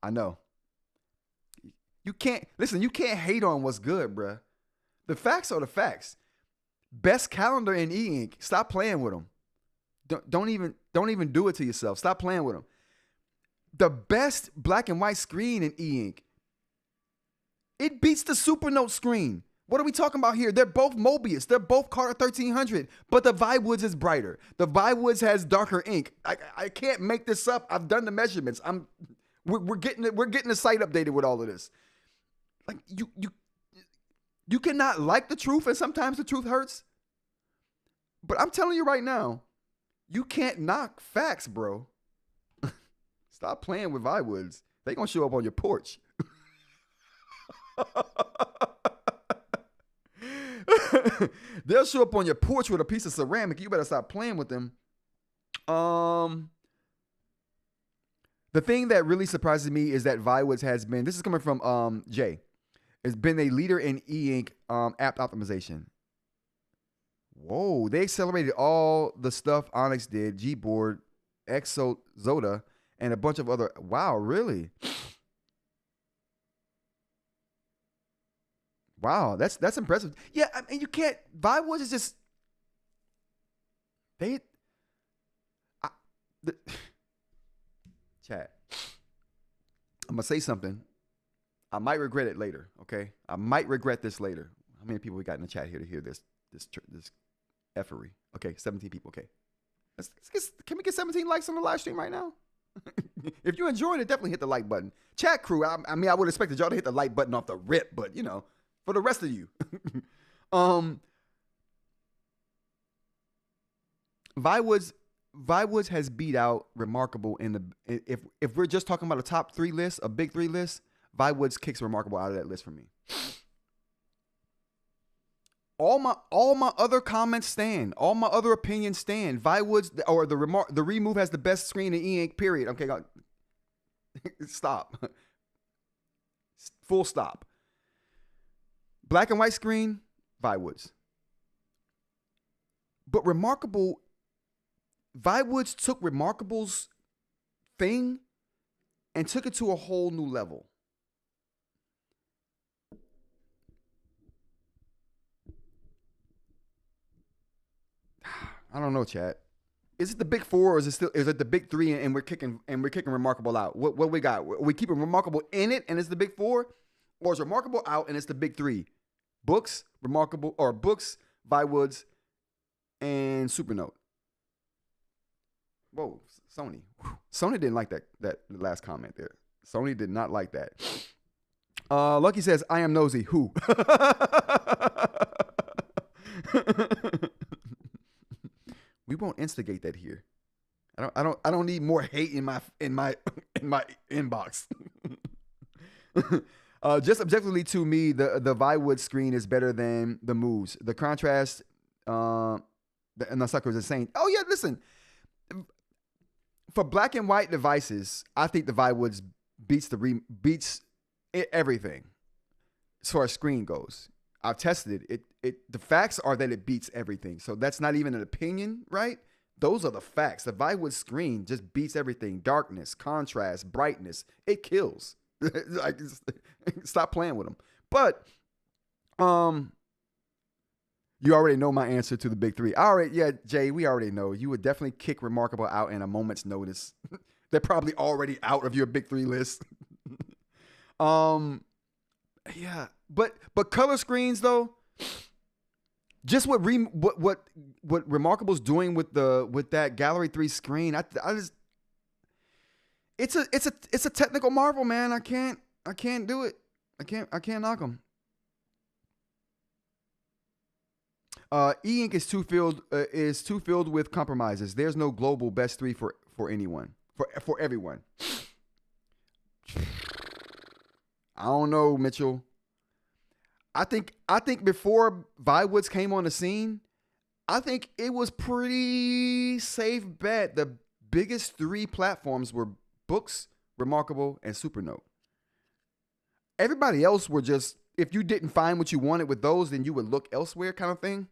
I know. You can't hate on what's good, bruh. The facts are the facts. Best calendar in eInk. Stop playing with them. Don't even do it to yourself. Stop playing with them. The best black and white screen in eInk. It beats the Supernote screen. What are we talking about here? They're both Mobius. They're both Carter 1300, but the Viwoods is brighter. The Viwoods has darker ink. I can't make this up. I've done the measurements. We're getting the site updated with all of this. Like you cannot like the truth, and sometimes the truth hurts. But I'm telling you right now, you can't knock facts, bro. Stop playing with Viwoods. They gonna show up on your porch. They'll show up on your porch with a piece of ceramic. You better stop playing with them. The thing that really surprises me is that Viwoods has been, this is coming from Jay, has been a leader in eInk app optimization. Whoa, they accelerated all the stuff Onyx did, Gboard, Zoda, and a bunch of other. Wow, really? Wow, that's impressive. Yeah, I mean, you can't. Viwoods is just chat. I'm gonna say something. I might regret it later. Okay, I might regret this later. How many people we got in the chat here to hear this effery? Okay, 17 people. Okay, can we get 17 likes on the live stream right now? If you're enjoying it, definitely hit the like button. Chat crew. I mean, I would have expected y'all to hit the like button off the rip, but you know. For the rest of you, Viwoods has beat out Remarkable in the if we're just talking about a top 3 list, a big 3 list, Viwoods kicks Remarkable out of that list for me. All my other comments stand, all my other opinions stand. Viwoods or the remove has the best screen in eInk. Period. Okay, stop. Full stop. Black and white screen, Viwoods. But Remarkable, Viwoods took Remarkable's thing and took it to a whole new level. I don't know, chat. Is it the big 4 or is it the big 3 and we're kicking Remarkable out? What we got? Are we keeping Remarkable in it and it's the big 4? Or is Remarkable out and it's the big 3? Books, Remarkable, or Books, Viwoods, and Supernote. Whoa, Sony. Sony didn't like that last comment there. Sony did not like that. Lucky says, I am nosy. Who? We won't instigate that here. I don't need more hate in my inbox. Just objectively to me, the Viwoods screen is better than the moves. The contrast, and the sucker is insane. Oh yeah, listen. For black and white devices, I think the Viwoods beats everything as far as screen goes. I've tested it. The facts are that it beats everything. So that's not even an opinion, right? Those are the facts. The Viwoods screen just beats everything. Darkness, contrast, brightness. It kills. Like, stop playing with them. But you already know my answer to the big 3. Jay, we already know. You would definitely kick Remarkable out in a moment's notice. They're probably already out of your big 3 list. Yeah, but color screens though, just what Remarkable's doing with that Gallery 3 screen, I just it's a technical marvel, man. I can't do it. I can't knock them. eInk is too filled with compromises. There's no global best 3 for anyone, for everyone. I don't know, Mitchell. I think before Viwoods came on the scene, I think it was pretty safe bet. The biggest 3 platforms were Boox, Remarkable, and Supernote. Everybody else were just, if you didn't find what you wanted with those, then you would look elsewhere kind of thing.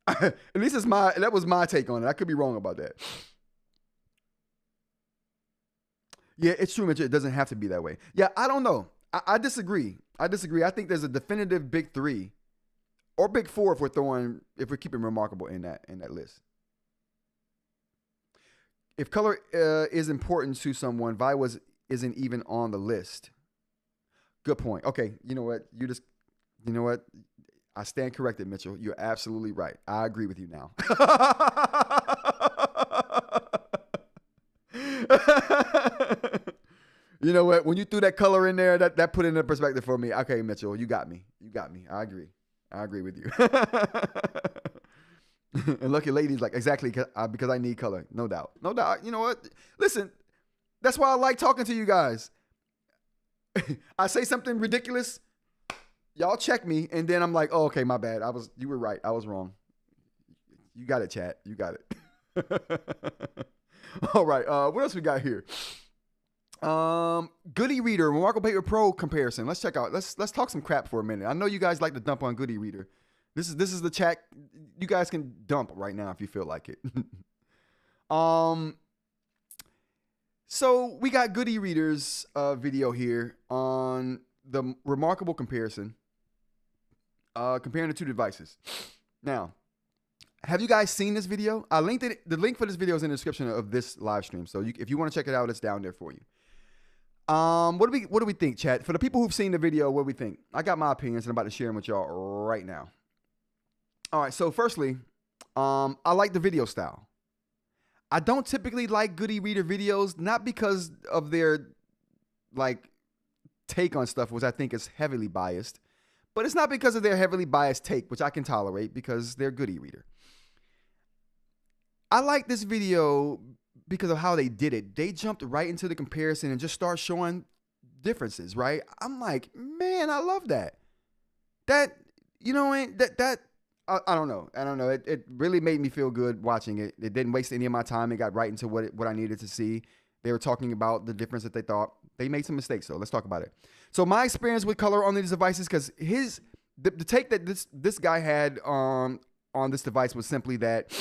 At least that was my take on it. I could be wrong about that. Yeah, it's true, Mitchell. It doesn't have to be that way. Yeah, I don't know. I disagree. I think there's a definitive big 3 or big 4 if we're keeping Remarkable in that list. If color is important to someone, Viwoods isn't even on the list. Good point. Okay, you know what? I stand corrected, Mitchell. You're absolutely right. I agree with you now. You know what? When you threw that color in there, that put it in perspective for me. Okay, Mitchell, you got me. I agree with you. And lucky ladies, like, exactly, because I need color. No doubt. You know what? Listen, that's why I like talking to you guys. I say something ridiculous, y'all check me, and then I'm like, oh, okay, my bad. You were right. I was wrong. You got it, chat. You got it. All right. What else we got here? GoodEreader, Remarkable Paper Pro comparison. Let's check out. Let's talk some crap for a minute. I know you guys like to dump on GoodEreader. This is the chat. You guys can dump right now if you feel like it. So we got GoodEreader's video here on the Remarkable comparison, comparing the 2 devices. Now, have you guys seen this video? I linked it. The link for this video is in the description of this live stream. So if you want to check it out, it's down there for you. What do we think, chat? For the people who've seen the video, what do we think? I got my opinions and I'm about to share them with y'all right now. All right. So firstly, I like the video style. I don't typically like GoodEreader videos, not because of their like take on stuff, which I think is heavily biased, but it's not because of their heavily biased take, which I can tolerate because they're GoodEreader. I like this video because of how they did it. They jumped right into the comparison and just start showing differences, right? I'm like, man, I love that. That, you know, I don't know. It really made me feel good watching it. It didn't waste any of my time. It got right into what I needed to see. They were talking about the difference that they thought. They made some mistakes, though. Let's talk about it. So my experience with color on these devices, because the take that this guy had on this device was simply that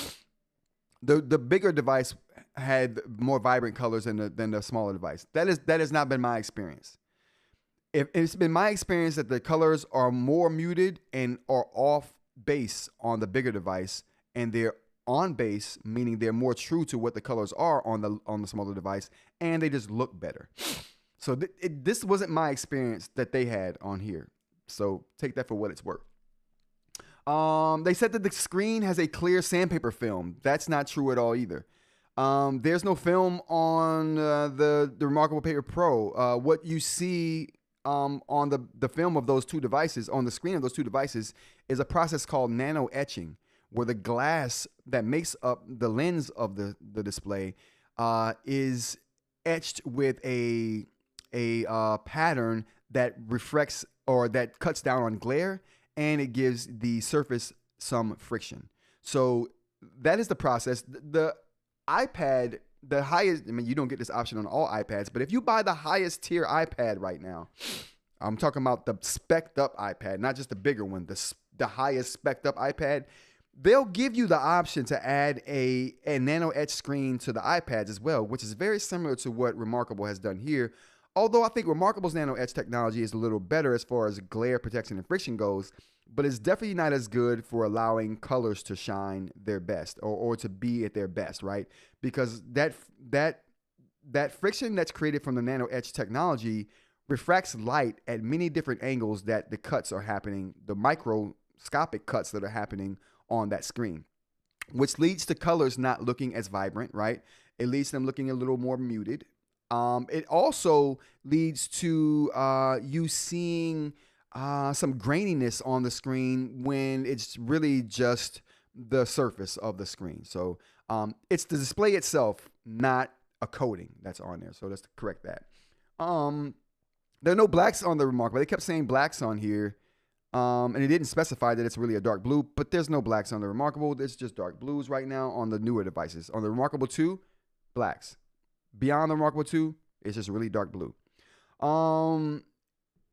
the bigger device had more vibrant colors than the smaller device. That has not been my experience. It's been my experience that the colors are more muted and are off base on the bigger device, and they're on base, meaning they're more true to what the colors are on the smaller device, and they just look better. So this wasn't my experience that they had on here. So take that for what it's worth. They said that the screen has a clear sandpaper film. That's not true at all either. There's no film on the Remarkable Paper Pro. What you see on the film of those 2 devices, on the screen of those 2 devices, is a process called nano etching, where the glass that makes up the lens of the display is etched with a pattern that reflects or that cuts down on glare, and it gives the surface some friction. So that is the process. The iPad, the highest, I mean, you don't get this option on all iPads, but if you buy the highest tier iPad right now, I'm talking about the spec'd up iPad, not just the bigger one, the highest spec'd up iPad, they'll give you the option to add a nano etch screen to the iPads as well, which is very similar to what Remarkable has done here. Although I think Remarkable's nano etch technology is a little better as far as glare protection and friction goes, but it's definitely not as good for allowing colors to shine their best or to be at their best, right? Because that friction that's created from the nano etch technology refracts light at many different angles that the cuts are happening, the microscopic cuts that are happening on that screen, which leads to colors not looking as vibrant, right? It leads to them looking a little more muted. It also leads to you seeing some graininess on the screen when it's really just the surface of the screen. So it's the display itself, not a coating that's on there. So let's correct that. There are no blacks on the Remarkable. They kept saying blacks on here. And it didn't specify that it's really a dark blue, but there's no blacks on the Remarkable. It's just dark blues right now on the newer devices. On the Remarkable 2, blacks. Beyond the Remarkable 2, it's just really dark blue.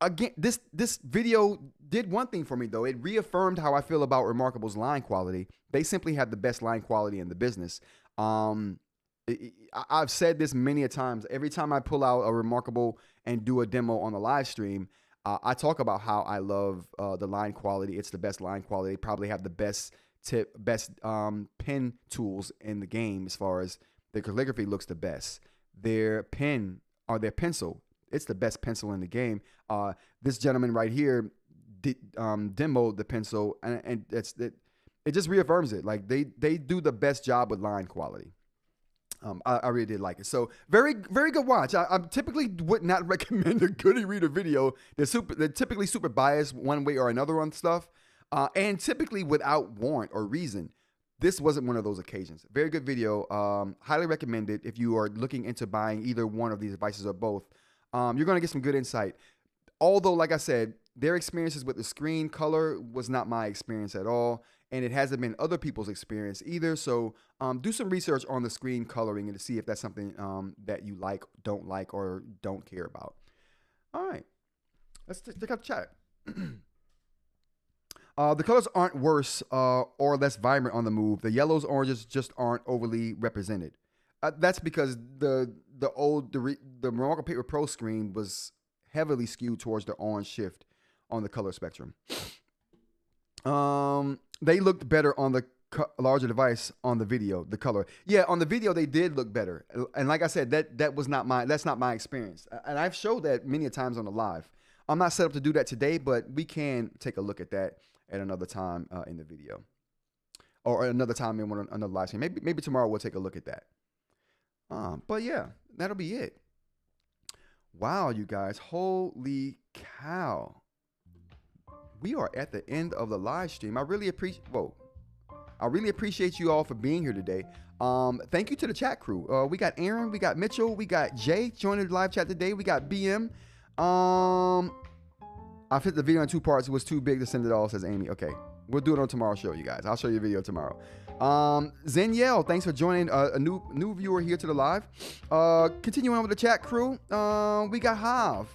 Again, this video did one thing for me, though. It reaffirmed how I feel about Remarkable's line quality. They simply have the best line quality in the business. I've said this many a times. Every time I pull out a Remarkable and do a demo on the live stream, I talk about how I love the line quality. It's the best line quality. They probably have the best pen tools in the game as far as the calligraphy looks the best. Their pen or their pencil, it's the best pencil in the game. This gentleman right here demoed the pencil, and it just reaffirms it. Like they do the best job with line quality. I really did like it. So very, very good watch. I typically would not recommend a GoodEreader video. They're typically super biased one way or another on stuff, and typically without warrant or reason. This wasn't one of those occasions. Very good video. Highly recommended if you are looking into buying either one of these devices or both. You're going to get some good insight. Although, like I said, their experiences with the screen color was not my experience at all. And it hasn't been other people's experience either. So do some research on the screen coloring and to see if that's something that you don't like, or don't care about. All right. Let's check out the chat. The colors aren't worse or less vibrant on the move. The yellows, oranges just aren't overly represented. That's because the Remarkable Paper Pro screen was heavily skewed towards the orange shift on the color spectrum. They looked better on the larger device on the video, the color. Yeah, on the video they did look better. And like I said, that's not my experience. And I've showed that many a times on the live. I'm not set up to do that today, but we can take a look at that at another time in the video. Or another time in another live stream. Maybe tomorrow we'll take a look at that. But yeah, that'll be it. Wow, you guys. Holy cow. We are at the end of the live stream. I really appreciate you all for being here today. Thank you to the chat crew. We got Aaron, we got Mitchell, we got Jay joining the live chat today. We got BM. I fit the video in 2 parts. It was too big to send it all, says Amy. Okay, we'll do it on tomorrow's show, you guys. I'll show you a video tomorrow. Zeniel, thanks for joining a new viewer here to the live. Continuing on with the chat crew. We got Hav.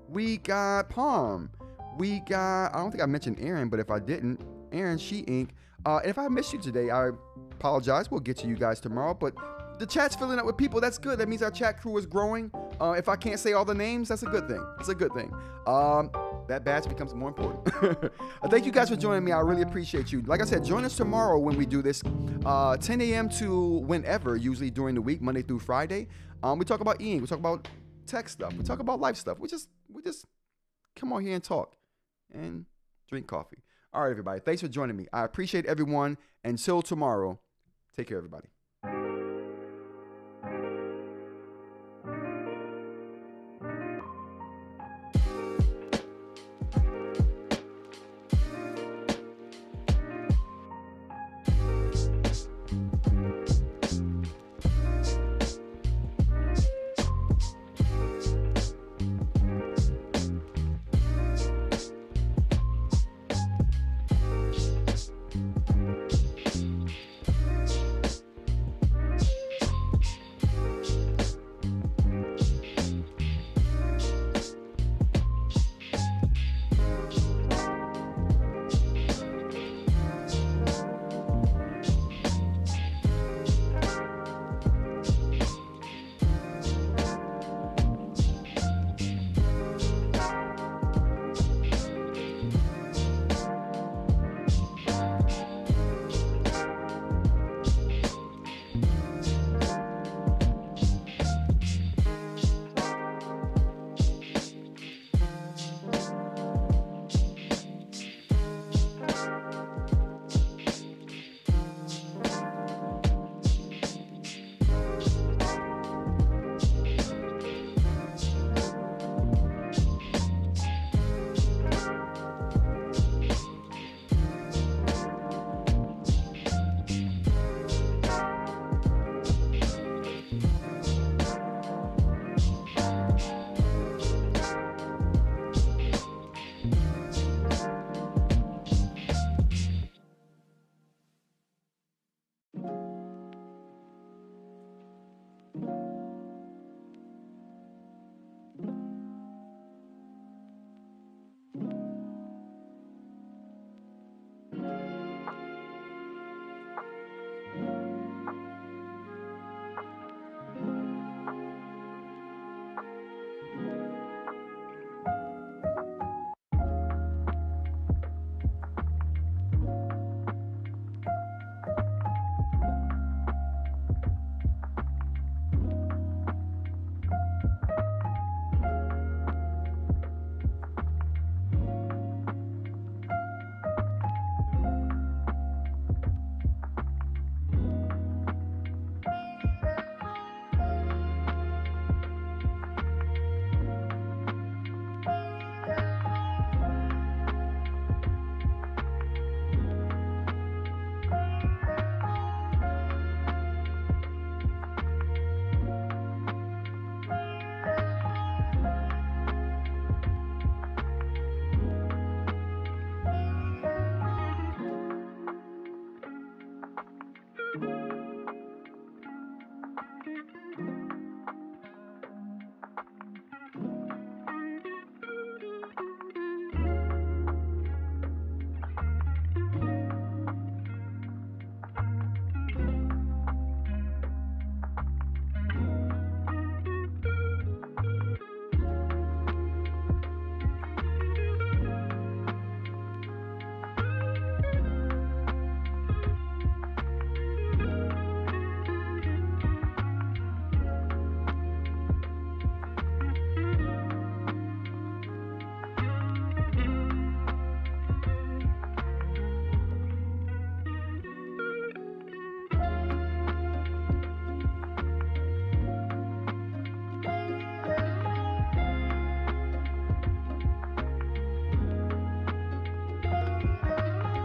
We got Palm. We got, I don't think I mentioned Aaron, but if I didn't, Aaron, eInk. And if I missed you today, I apologize. We'll get to you guys tomorrow. But the chat's filling up with people. That's good. That means our chat crew is growing. If I can't say all the names, that's a good thing. It's a good thing. That badge becomes more important. Thank you guys for joining me. I really appreciate you. Like I said, join us tomorrow when we do this, 10 a.m. to whenever, usually during the week, Monday through Friday. We talk about eInk. We talk about tech stuff. We talk about life stuff. We just come on here and talk and drink coffee. All right, everybody. Thanks for joining me. I appreciate everyone. Until tomorrow, take care, everybody.